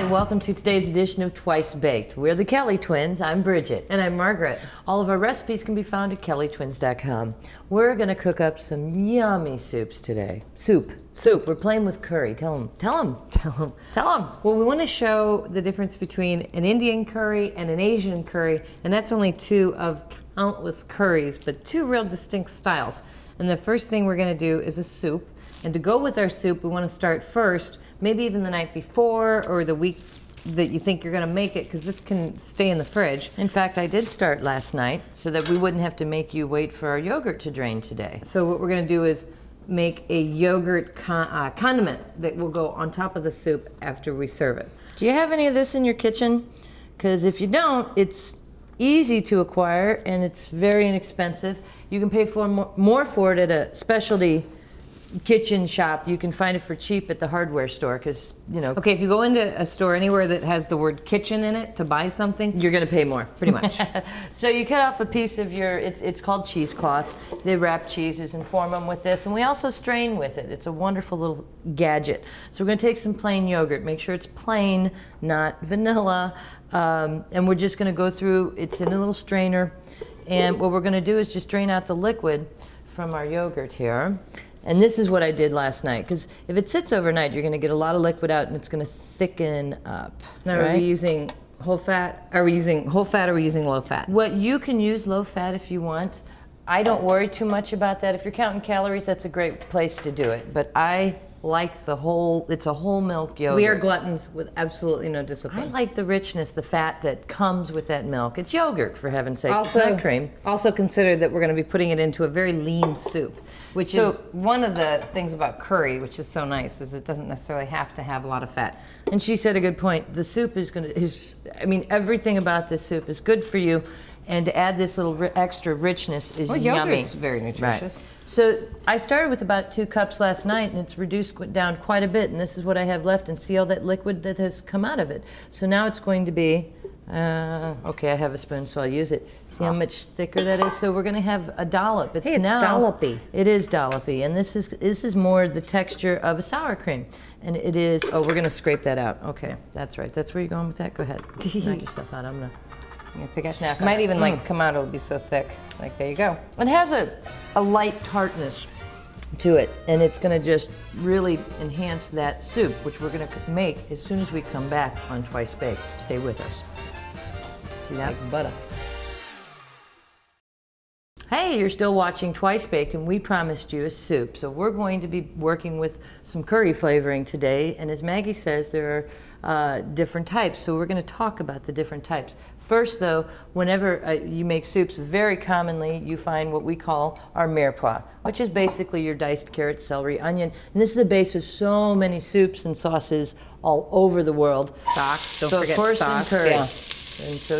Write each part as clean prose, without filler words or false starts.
and welcome to today's edition of Twice Baked. We're the Kelly twins. I'm Bridget. And I'm Margaret. All of our recipes can be found at kellytwins.com. We're going to cook up some yummy soups today. Soup. We're playing with curry. Tell them. Well, we want to show the difference between an Indian curry and an Asian curry, and that's only two of countless curries, but two real distinct styles. And the first thing we're going to do is a soup. And to go with our soup, we want to start first, maybe even the night before or the week that you think you're going to make it, because this can stay in the fridge. In fact, I did start last night so that we wouldn't have to make you wait for our yogurt to drain today. So what we're going to do is make a yogurt condiment that will go on top of the soup after we serve it. Do you have any of this in your kitchen? Because if you don't, it's easy to acquire and it's very inexpensive. You can pay more for it at a specialty kitchen shop. You can find it for cheap at the hardware store, because, you know. Okay, if you go into a store anywhere that has the word kitchen in it to buy something, you're going to pay more. Pretty much. So you cut off a piece of your, it's called cheesecloth. They wrap cheeses and form them with this, and we also strain with it. It's a wonderful little gadget. So we're going to take some plain yogurt. Make sure it's plain, not vanilla. And we're just going to go through, it's in a little strainer. And what we're going to do is just drain out the liquid from our yogurt here. And this is what I did last night, because if it sits overnight, you're going to get a lot of liquid out and it's going to thicken up. Now, right? Are we using whole fat? Are we using whole fat or are we using low fat? What you can use low fat if you want. I don't worry too much about that. If you're counting calories, that's a great place to do it. But I like the whole, it's a whole milk yogurt. We are gluttons with absolutely no discipline. I like the richness, the fat that comes with that milk. It's yogurt, for heaven's sake. Also, it's not cream. Also consider that we're going to be putting it into a very lean soup, which is one of the things about curry, which is so nice, is it doesn't necessarily have to have a lot of fat. And she said a good point. The soup is going to, I mean, everything about this soup is good for you, and to add this little extra richness is yummy. Yogurt's very nutritious. Right. So I started with about 2 cups last night, and it's reduced down quite a bit, and this is what I have left, and see all that liquid that has come out of it. So now it's going to be, okay, I have a spoon, so I'll use it. See how much thicker that is? So we're going to have a dollop. It's dollopy. It is dollopy, and this is more the texture of a sour cream. And it is, oh, we're going to scrape that out. Okay, that's right. That's where you're going with that? Go ahead. Knock yourself out. I'm going to pick a snack. It might even like come out, it'll be so thick. Like, there you go. It has a light tartness to it, and it's going to just really enhance that soup, which we're going to make as soon as we come back on Twice Baked. Stay with us. See that? Like butter. Hey, you're still watching Twice Baked, and we promised you a soup. So we're going to be working with some curry flavoring today, and as Maggie says, there are different types, so we're going to talk about the different types. First, though, whenever you make soups, very commonly you find what we call our mirepoix, which is basically your diced carrot, celery, onion, and this is the base of so many soups and sauces all over the world. Stock, don't forget stock. So, curry. Yeah. And so,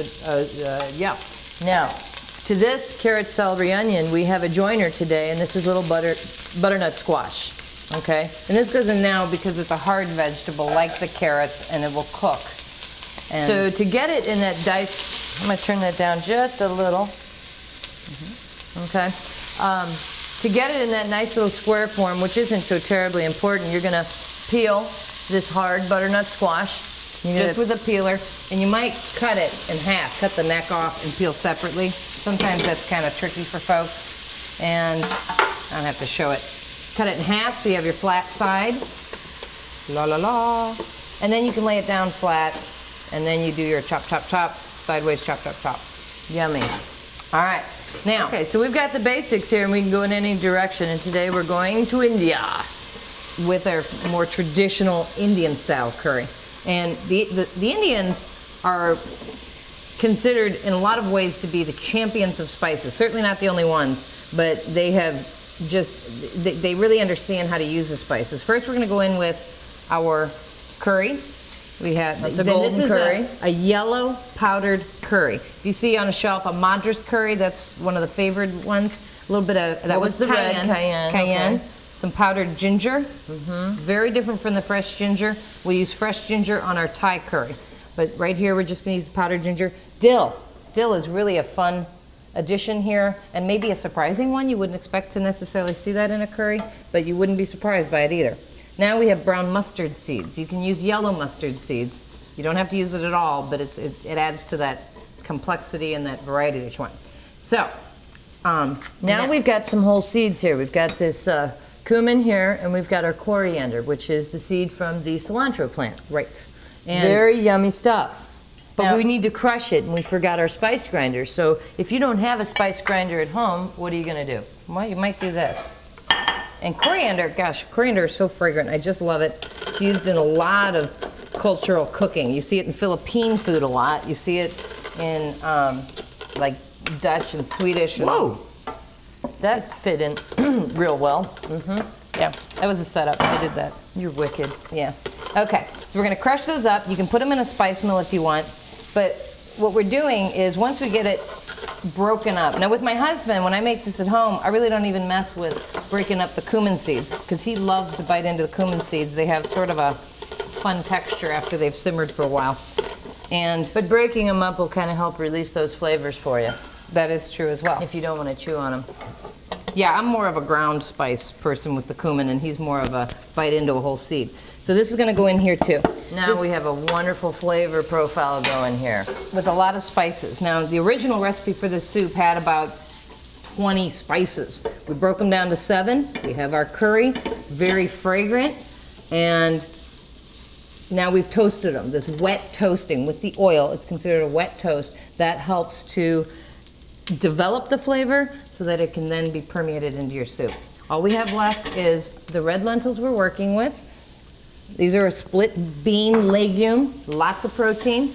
Now, to this carrot, celery, onion, we have a joiner today, and this is little butternut squash. Okay? And this goes in now because it's a hard vegetable, like the carrots, and it will cook. And so to get it in that diced, I'm going to turn that down just a little. Okay? To get it in that nice little square form, which isn't so terribly important, you're going to peel this hard butternut squash. Just with a peeler, and you might cut it in half, cut the neck off and peel separately. Sometimes that's kind of tricky for folks, and I don't have to show it. Cut it in half so you have your flat side. La la la. And then you can lay it down flat, and then you do your chop, chop, chop, sideways chop, chop, chop. Yummy. All right. Now, okay, so we've got the basics here, and we can go in any direction, and today we're going to India with our more traditional Indian style curry. And the Indians are considered in a lot of ways to be the champions of spices. Certainly not the only ones, but they have just, they really understand how to use the spices. First, we're going to go in with our curry. We have, that's a golden curry. A yellow powdered curry. If you see on a shelf a Madras curry, that's one of the favored ones. A little bit of, that was the cayenne. Red cayenne. Okay. Some powdered ginger, very different from the fresh ginger. We use fresh ginger on our Thai curry, but right here we're just going to use powdered ginger. Dill. Dill is really a fun addition here, and maybe a surprising one. You wouldn't expect to necessarily see that in a curry, but you wouldn't be surprised by it either. Now we have brown mustard seeds. You can use yellow mustard seeds. You don't have to use it at all, but it adds to that complexity and that variety that you want. So, now we've got some whole seeds here. We've got this cumin here, and we've got our coriander, which is the seed from the cilantro plant. Right. And very yummy stuff. But now, we need to crush it, and we forgot our spice grinder. So if you don't have a spice grinder at home, what are you going to do? Well, you might do this. And coriander, gosh, coriander is so fragrant. I just love it. It's used in a lot of cultural cooking. You see it in Philippine food a lot. You see it in like Dutch and Swedish. Whoa, that fit in real well. Yeah, that was a setup. I did that. You're wicked. Yeah. Okay, so we're gonna crush those up. You can put them in a spice mill if you want, but what we're doing is once we get it broken up. Now with my husband, when I make this at home, I really don't even mess with breaking up the cumin seeds because he loves to bite into the cumin seeds. They have sort of a fun texture after they've simmered for a while. But breaking them up will kind of help release those flavors for you. That is true as well. If you don't want to chew on them. Yeah, I'm more of a ground spice person with the cumin, and he's more of a bite into a whole seed. So this is going to go in here too. Now we have a wonderful flavor profile going here. With a lot of spices. Now the original recipe for this soup had about 20 spices. We broke them down to 7. We have our curry, very fragrant, and now we've toasted them. This wet toasting with the oil, it's considered a wet toast. That helps to develop the flavor so that it can then be permeated into your soup. All we have left is the red lentils we're working with. These are a split bean legume, lots of protein.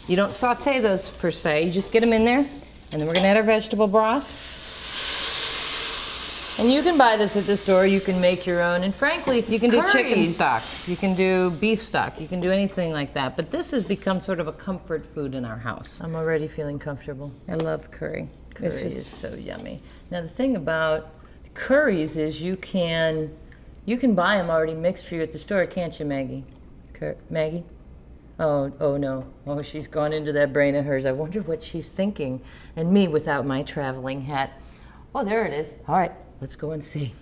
You don't saute those per se, you just get them in there, and then we're gonna add our vegetable broth. And you can buy this at the store, you can make your own, and frankly, you can do chicken stock, you can do beef stock, you can do anything like that, but this has become sort of a comfort food in our house. I'm already feeling comfortable. I love curry. Curry is so yummy. Now the thing about curries is you can buy them already mixed for you at the store, can't you, Maggie? Maggie? Oh no. Oh, she's gone into that brain of hers. I wonder what she's thinking. And me without my traveling hat. Oh, there it is. All right, let's go and see.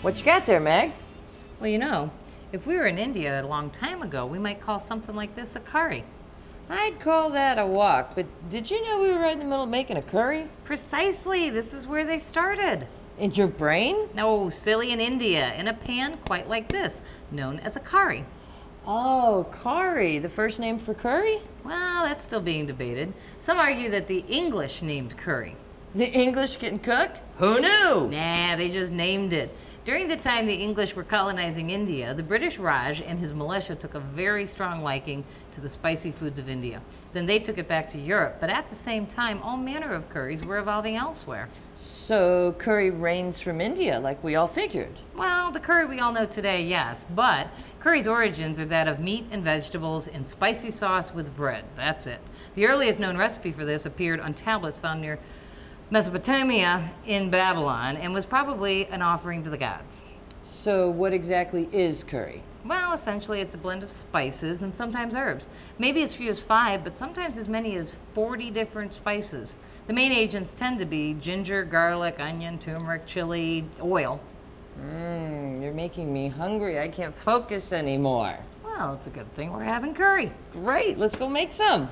What you got there, Meg? Well, you know, if we were in India a long time ago, we might call something like this a curry. I'd call that a wok, but did you know we were right in the middle of making a curry? Precisely, this is where they started. In your brain? No, silly, in India, in a pan quite like this, known as a curry. Oh, curry, the first name for curry? Well, that's still being debated. Some argue that the English named curry. The English getting cooked? Who knew? Nah, they just named it. During the time the English were colonizing India, the British Raj and his militia took a very strong liking to the spicy foods of India. Then they took it back to Europe, but at the same time, all manner of curries were evolving elsewhere. So curry reigns from India, like we all figured. Well, the curry we all know today, yes, but curry's origins are that of meat and vegetables in spicy sauce with bread. That's it. The earliest known recipe for this appeared on tablets found near Mesopotamia in Babylon and was probably an offering to the gods. So what exactly is curry? Well, essentially it's a blend of spices and sometimes herbs. Maybe as few as 5, but sometimes as many as 40 different spices. The main agents tend to be ginger, garlic, onion, turmeric, chili, oil. You're making me hungry. I can't focus anymore. Well, it's a good thing we're having curry. Great, let's go make some.